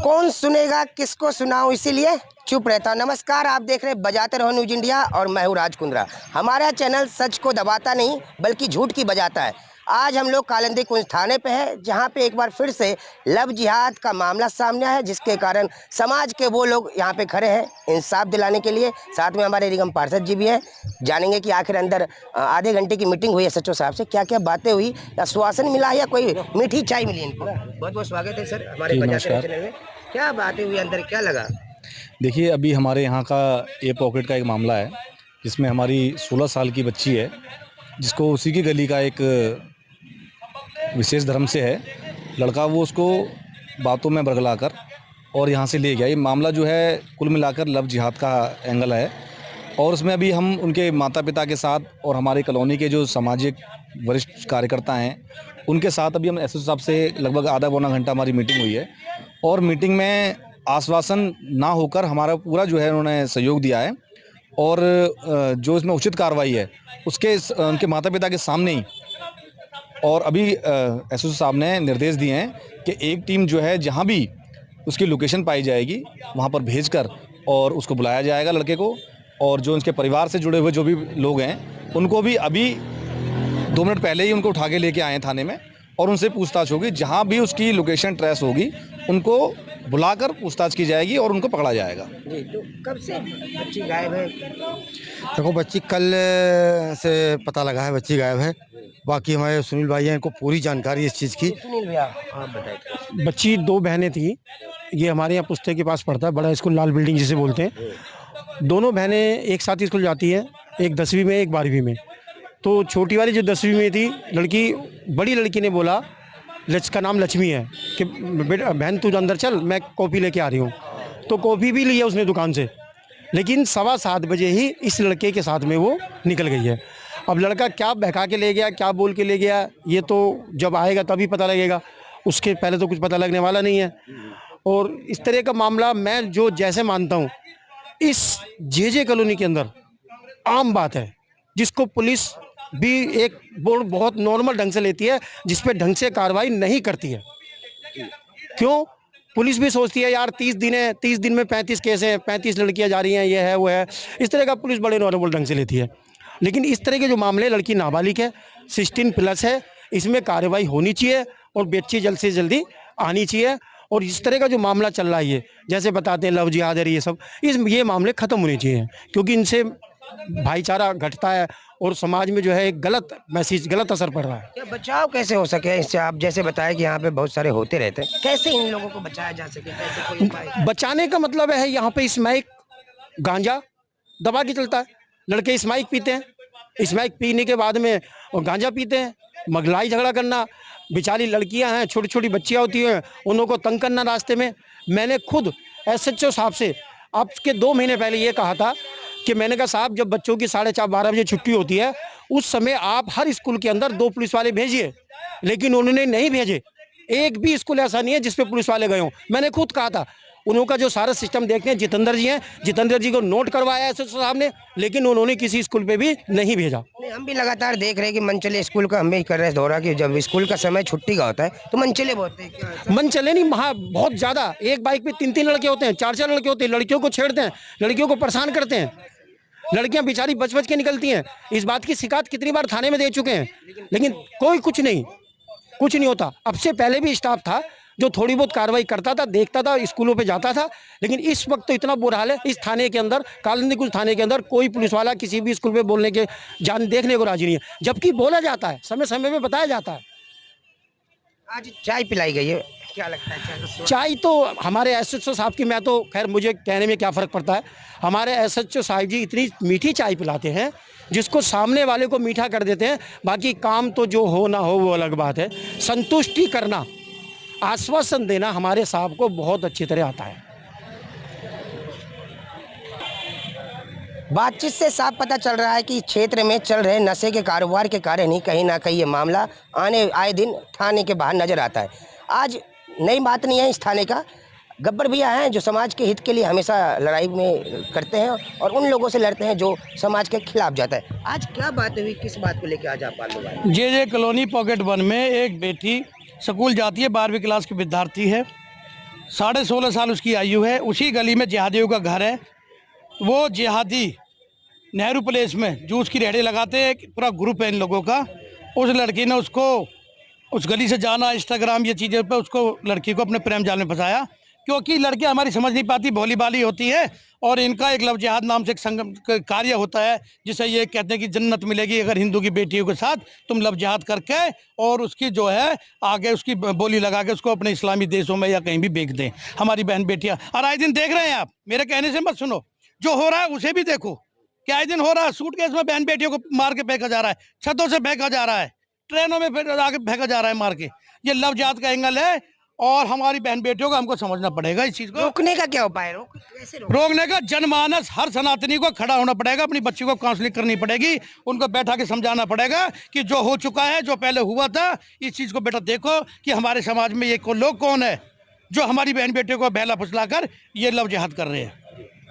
कौन सुनेगा किसको सुनाऊं, इसीलिए चुप रहता हूं। नमस्कार, आप देख रहे हैं बजाते रहो न्यूज इंडिया और मैं हूं राज कुंद्रा। हमारा चैनल सच को दबाता नहीं बल्कि झूठ की बजाता है। आज हम लोग कालिंदी कुंज थाने पे हैं, जहां पे एक बार फिर से लव जिहाद का मामला सामने है, जिसके कारण समाज के वो लोग यहां पे खड़े हैं इंसाफ दिलाने के लिए। साथ में हमारे निगम पार्षद जी भी हैं। जानेंगे कि आखिर अंदर आधे घंटे की मीटिंग हुई है सचिव साहब से, क्या क्या बातें हुई, आश्वासन मिला या कोई मीठी चाय मिली इनको। बहुत बहुत स्वागत है सर हमारे बजाते रहो चैनल में। क्या बातें हुई, अंदर क्या लगा? देखिए, अभी हमारे यहाँ का ए पॉकेट का एक मामला है, जिसमें हमारी 16 साल की बच्ची है, जिसको उसी की गली का एक विशेष धर्म से है लड़का, वो उसको बातों में बरगलाकर और यहाँ से ले गया। ये मामला जो है कुल मिलाकर लव जिहाद का एंगल है, और उसमें अभी हम उनके माता पिता के साथ और हमारे कॉलोनी के जो सामाजिक वरिष्ठ कार्यकर्ता हैं उनके साथ अभी हम एसएसपी साहब से लगभग आधा पौना घंटा हमारी मीटिंग हुई है। और मीटिंग में आश्वासन ना होकर हमारा पूरा जो है उन्होंने सहयोग दिया है, और जो इसमें उचित कार्रवाई है उसके उनके माता पिता के सामने ही। और अभी एसएसपी साहब ने निर्देश दिए हैं कि एक टीम जो है जहां भी उसकी लोकेशन पाई जाएगी वहां पर भेजकर और उसको बुलाया जाएगा लड़के को, और जो उसके परिवार से जुड़े हुए जो भी लोग हैं उनको भी अभी 2 मिनट पहले ही उनको उठा के लेके आए हैं थाने में, और उनसे पूछताछ होगी। जहां भी उसकी लोकेशन ट्रेस होगी उनको बुलाकर पूछताछ की जाएगी और उनको पकड़ा जाएगा। जी, तो कब से बच्ची गायब है? देखो, बच्ची कल से पता लगा है, बच्ची गायब है। बाकी हमारे सुनील भाई हैं, इनको पूरी जानकारी इस चीज़ की। सुनील भैया आप बताइए। बच्ची 2 बहनें थी। ये हमारे यहाँ पुस्ते के पास पड़ता है, बड़ा स्कूल लाल बिल्डिंग जिसे बोलते हैं। दोनों बहनें एक साथ ही स्कूल जाती हैं, एक 10वीं में एक 12वीं में। तो छोटी वाली जो 10वीं में थी लड़की, बड़ी लड़की ने बोला, का नाम लक्ष्मी है, कि बेटा बहन तू अंदर चल, मैं कॉपी लेके आ रही हूँ। तो कॉपी भी लिया उसने दुकान से, लेकिन 7:15 बजे ही इस लड़के के साथ में वो निकल गई है। अब लड़का क्या बहका के ले गया, क्या बोल के ले गया, ये तो जब आएगा तभी पता लगेगा। उसके पहले तो कुछ पता लगने वाला नहीं है। और इस तरह का मामला मैं जो जैसे मानता हूँ, इस जे कॉलोनी के अंदर आम बात है, जिसको पुलिस भी एक बहुत नॉर्मल ढंग से लेती है, जिस पे ढंग से कार्रवाई नहीं करती है। क्यों? पुलिस भी सोचती है यार 30 दिन है, 30 दिन में 35 केस हैं, 35 लड़कियां जा रही हैं, ये है वो है। इस तरह का पुलिस बड़े नॉर्मल ढंग से लेती है। लेकिन इस तरह के जो मामले, लड़की नाबालिग है, 16+ है, इसमें कार्रवाई होनी चाहिए और बच्ची जल्द से जल्दी आनी चाहिए। और इस तरह का जो मामला चल रहा है, ये जैसे बताते हैं लव जिहाद है, ये सब ये मामले ख़त्म होने चाहिए, क्योंकि इनसे भाईचारा घटता है और समाज में जो है एक गलत मैसेज, गलत असर पड़ रहा है। क्या बचाव कैसे हो सके इससे? आप जैसे बताया कि यहाँ पे बहुत सारे होते रहते हैं, कैसे इन लोगों को बचाया जा सके, कैसे कोई उपाय? बचाने का मतलब है, यहाँ पे स्मैक, गांजा दबा के चलता है। लड़के स्मैक पीते हैं, स्मैक पीने के बाद में और गांजा पीते हैं, लड़ाई झगड़ा करना। बेचारी लड़कियां हैं, छोटी छोटी बच्चियां होती हैं, उन को तंग करना रास्ते में। मैंने खुद एसएचओ साहब से आपके 2 महीने पहले ये कहा था कि मैंने कहा साहब, जब बच्चों की 4:30-12 बजे छुट्टी होती है, उस समय आप हर स्कूल के अंदर 2 पुलिस वाले भेजिए। लेकिन उन्होंने नहीं भेजे। एक भी स्कूल ऐसा नहीं है जिस पे पुलिस वाले गए हों। मैंने खुद कहा था, उनका जो सारा सिस्टम देखते हैं जितेंद्र जी हैं, जितेंद्र जी को नोट करवाया एसएचओ साहब ने, लेकिन उन्होंने किसी स्कूल पे भी नहीं भेजा। हम भी लगातार देख रहे हैं कि मनचले स्कूल का हम भी कर रहे हैं दौरा, कि जब स्कूल का समय छुट्टी का होता है तो मनचले बहुत हैं। क्या मन चले नहीं, वहाँ बहुत ज़्यादा, एक बाइक पे 3-3 लड़के होते हैं, 4-4 लड़के होते हैं, लड़कियों को छेड़ते हैं, लड़कियों को परेशान करते हैं। लड़कियां बेचारी बच के निकलती हैं। इस बात की शिकायत कितनी बार थाने में दे चुके हैं, लेकिन कोई कुछ नहीं होता। अब से पहले भी स्टाफ था जो थोड़ी बहुत कार्रवाई करता था, देखता था, स्कूलों पे जाता था। लेकिन इस वक्त तो इतना बुरा हाल है, इस थाने के अंदर, कालिंदी कुंज थाने के अंदर कोई पुलिस वाला किसी भी स्कूल पे बोलने के देखने को राजी नहीं है, जबकि बोला जाता है, समय समय में बताया जाता है। आज चाय पिलाई गई है, क्या लगता है? चाय तो हमारे एसएचओ साहब की, मैं तो खैर मुझे कहने में क्या फ़र्क पड़ता है, हमारे एसएचओ साहब जी इतनी मीठी चाय पिलाते हैं जिसको सामने वाले को मीठा कर देते हैं। बाकी काम तो जो हो ना हो वो अलग बात है। संतुष्टि करना, आश्वासन देना हमारे साहब को बहुत अच्छी तरह आता है। बातचीत से साफ पता चल रहा है कि क्षेत्र में चल रहे नशे के कारोबार के कारण ही कहीं ना कहीं ये मामला आए दिन थाने के बाहर नजर आता है। आज नई बात नहीं है इस थाने का। गब्बर भैया हैं जो समाज के हित के लिए हमेशा लड़ाई में करते हैं और उन लोगों से लड़ते हैं जो समाज के खिलाफ जाता है। आज क्या बात हुई, किस बात को लेकर आज आप बात? जे कॉलोनी पॉकेट 1 में एक बेटी स्कूल जाती है, 12वीं क्लास की विद्यार्थी है। 16.5 साल उसकी आयु है। उसी गली में जिहादियों का घर है। वो जिहादी नेहरू प्लेस में जो उसकी रेहड़ी लगाते हैं, पूरा ग्रुप है इन लोगों का। उस लड़की ने उसको उस गली से जाना, इंस्टाग्राम ये चीज़ें पे उसको लड़की को अपने प्रेम जाल में फंसाया। क्योंकि लड़कियां हमारी समझ नहीं पाती, भोली भाली होती है। और इनका एक लव जिहाद नाम से एक संगम कार्य होता है, जिसे ये कहते हैं कि जन्नत मिलेगी अगर हिंदू की बेटियों के साथ तुम लव जिहाद करके और उसकी जो है आगे उसकी बोली लगा के उसको अपने इस्लामी देशों में या कहीं भी बेच दें। हमारी बहन बेटियां और आए दिन देख रहे हैं आप, मेरे कहने से मत सुनो, जो हो रहा है उसे भी देखो। क्या आए दिन हो रहा है, सूटकेस में बहन बेटियों को मार के फेंका जा रहा है, छतों से फेंका जा रहा है, ट्रेनों में आगे फेंका जा रहा है मार के। ये लव जिहाद का एंगल है और हमारी बहन बेटियों को हमको समझना पड़ेगा इस चीज को। रोकने का क्या उपाय है? कैसे रोकने का जनमानस हर सनातनी को खड़ा होना पड़ेगा, अपनी बच्ची को काउंसलिंग करनी पड़ेगी, उनको बैठा के समझाना पड़ेगा कि जो हो चुका है, जो पहले हुआ था, इस चीज को बेटा देखो कि हमारे समाज में ये लोग कौन है जो हमारी बहन बेटियों को बहला फुसला कर ये लव जिहाद कर रहे हैं।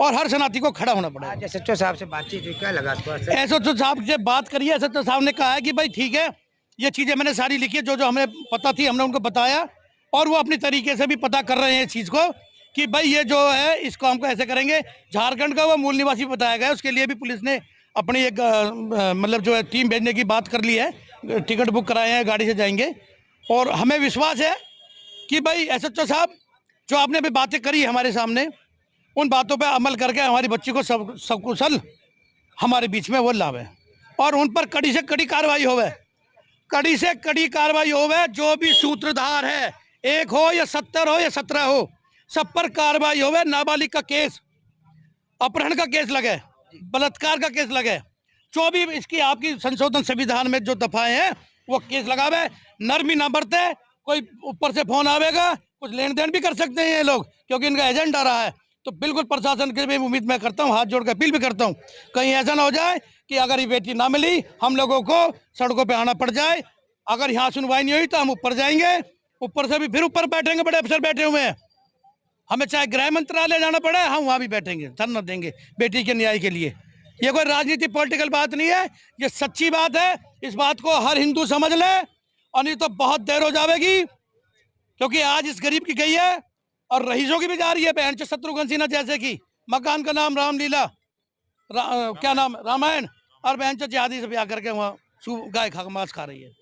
और हर सनाती को खड़ा होना पड़ेगा। आज एसएचओ साहब से बातचीत हुई, क्या लगा आपको? एसएचओ साहब से बात करिए। एसएचओ साहब ने कहा है कि भाई ठीक है, ये चीज़ें मैंने सारी लिखी है, जो जो हमें पता थी हमने उनको बताया। और वो अपनी तरीके से भी पता कर रहे हैं इस चीज़ को कि भाई ये जो है इसको हमको ऐसे करेंगे। झारखंड का वो मूल निवासी बताया गया है, उसके लिए भी पुलिस ने अपनी एक मतलब जो है टीम भेजने की बात कर ली है। टिकट बुक कराए हैं, गाड़ी से जाएंगे। और हमें विश्वास है कि भाई एसएचओ साहब जो आपने अभी बातें करी हमारे सामने, उन बातों पे अमल करके हमारी बच्ची को सब कुशल हमारे बीच में वो लावे और उन पर कड़ी से कड़ी कार्रवाई होवे, कड़ी से कड़ी कार्रवाई होवे। जो भी सूत्रधार है, 1 हो या 70 हो या 17 हो, सब पर कार्रवाई होवे। नाबालिग का केस, अपहरण का केस लगे, बलात्कार का केस लगे, जो भी इसकी आपकी संशोधन संविधान में जो दफाएं हैं वो केस लगावे। नरमी ना बरते, कोई ऊपर से फोन आवेगा, कुछ लेन देन भी कर सकते हैं ये लोग, क्योंकि इनका एजेंट आ रहा है। तो बिल्कुल प्रशासन की भी उम्मीद मैं करता हूँ, हाथ जोड़ कर अपील भी करता हूँ, कहीं ऐसा ना हो जाए कि अगर ये बेटी ना मिली हम लोगों को सड़कों पे आना पड़ जाए। अगर यहाँ सुनवाई नहीं हुई तो हम ऊपर जाएंगे, ऊपर से भी फिर ऊपर बैठेंगे, बड़े अफसर बैठे हुए हैं। हमें चाहे गृह मंत्रालय जाना पड़े, हम वहाँ भी बैठेंगे, धरना देंगे बेटी के न्याय के लिए। ये कोई राजनीति पॉलिटिकल बात नहीं है, ये सच्ची बात है। इस बात को हर हिंदू समझ ले, और नहीं तो बहुत देर हो जाएगी। क्योंकि आज इस गरीब की गई है और रईसों की भी जा रही है, बहन शत्रुघ्न सिन्हा जैसे की, मकान का नाम रामलीला, क्या नाम रामायण, और बहन जिहादी से ब्याह करके वहाँ गाय खा मांस खा रही है।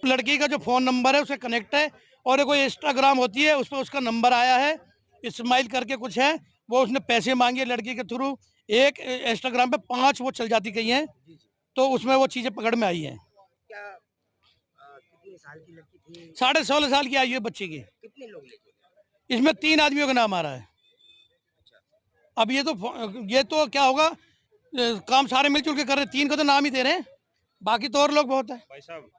लड़की का जो फोन नंबर है उससे कनेक्ट है, और ये कोई इंस्टाग्राम होती है उस पर उसका नंबर आया है, इस्माइल करके कुछ है, वो उसने पैसे मांगे लड़की के थ्रू। एक इंस्टाग्राम पे 5 वो चल जाती गई हैं, तो उसमें वो चीजें पकड़ में आई हैं। क्या कितने साल की लड़की थी? 16.5 साल की आयु है बच्ची की। कितने लोग लेके? इसमें 3 आदमियों का नाम आ रहा है। अब ये तो क्या होगा, काम सारे मिलजुल के कर रहे हैं, 3 को तो नाम ही दे रहे हैं, बाकी तो और लोग बहुत है। भाई साहब,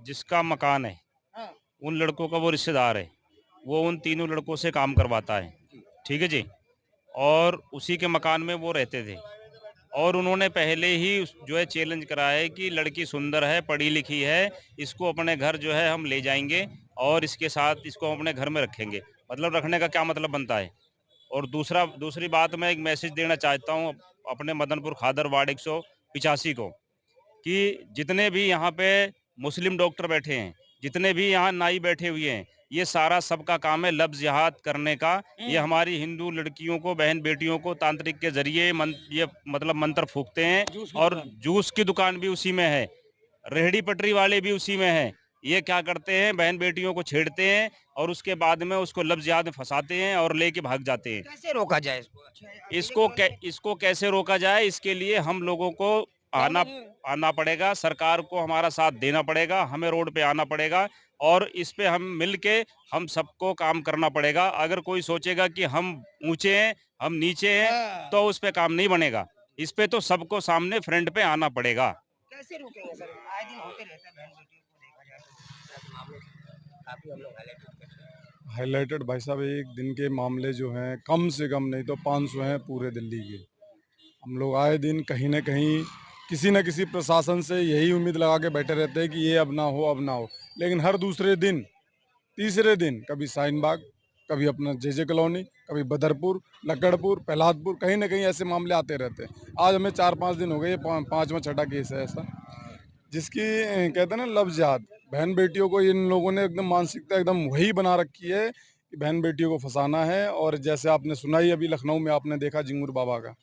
जिसका मकान है, हाँ। उन लड़कों का वो रिश्तेदार है, वो उन तीनों लड़कों से काम करवाता है, ठीक है जी। और उसी के मकान में वो रहते थे, और उन्होंने पहले ही जो है चैलेंज करा है कि लड़की सुंदर है, पढ़ी लिखी है, इसको अपने घर जो है हम ले जाएंगे और इसके साथ इसको अपने घर में रखेंगे। मतलब रखने का क्या मतलब बनता है। और दूसरी बात, मैं एक मैसेज देना चाहता हूँ अपने मदनपुर खादर वार्ड 185 को, कि जितने भी यहाँ पे मुस्लिम डॉक्टर बैठे हैं, जितने भी यहाँ नाई बैठे हुए हैं, ये सारा सबका काम है लफ्ज़ जिहाद करने का। ये हमारी हिंदू लड़कियों को, बहन बेटियों को तांत्रिक के जरिए ये मतलब मंत्र फूकते हैं। और जूस की दुकान भी उसी में है, रेहड़ी पटरी वाले भी उसी में है। ये क्या करते हैं, बहन बेटियों को छेड़ते हैं और उसके बाद में उसको लफ्ज़ जिहाद में फंसाते हैं और लेके भाग जाते हैं। कैसे रोका जाए इसको? इसको कैसे रोका जाए, इसके लिए हम लोगों को आना पड़ेगा, सरकार को हमारा साथ देना पड़ेगा, हमें रोड पे आना पड़ेगा, और इस पे हम मिलके हम सबको काम करना पड़ेगा। अगर कोई सोचेगा कि हम ऊंचे हैं, हम नीचे हैं, तो उस पे काम नहीं बनेगा। इस पे तो सबको सामने फ्रंट पे आना पड़ेगा। कैसे रोकेंगे सर? आए दिन होते रहता है, बहन बेटियों को देखा जाए तो इस मामले काफी हम लोग हाईलाइट करते हैं। हाईलाइटेड भाई साहब, एक दिन के मामले जो हैं कम से कम नहीं तो 500 हैं पूरे दिल्ली के। हम लोग आए दिन कहीं ना कहीं किसी न किसी प्रशासन से यही उम्मीद लगा के बैठे रहते हैं कि ये अब ना हो, अब ना हो। लेकिन हर दूसरे दिन, तीसरे दिन कभी शाहीन बाग, कभी अपना जे कॉलोनी, कभी बदरपुर, लक्कड़पुर, प्रहलादपुर, कहीं ना कहीं ऐसे मामले आते रहते हैं। आज हमें 4-5 दिन हो गए, ये 5वां छठा केस है ऐसा, जिसकी कहते हैं ना लफ्ज़ जिहाद। बहन बेटियों को इन लोगों ने एकदम मानसिकता एकदम वही बना रखी है कि बहन बेटियों को फंसाना है। और जैसे आपने सुना ही अभी लखनऊ में आपने देखा जिंगूर बाबा का,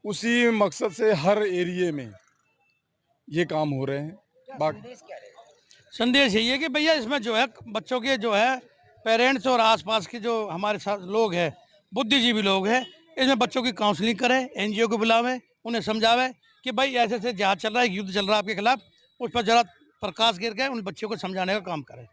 उसी मकसद से हर एरिए में ये काम हो रहे हैं। बाकी संदेश यही है कि भैया इसमें जो है बच्चों के जो है पेरेंट्स और आसपास के जो हमारे साथ लोग हैं, बुद्धिजीवी लोग हैं, इसमें बच्चों की काउंसलिंग करें, एनजीओ को बुलावें, उन्हें समझावें कि भाई ऐसे ऐसे जहाज चल रहा है, युद्ध चल रहा है आपके खिलाफ, उस पर जरा प्रकाश गिर के उन बच्चों को समझाने का काम करें।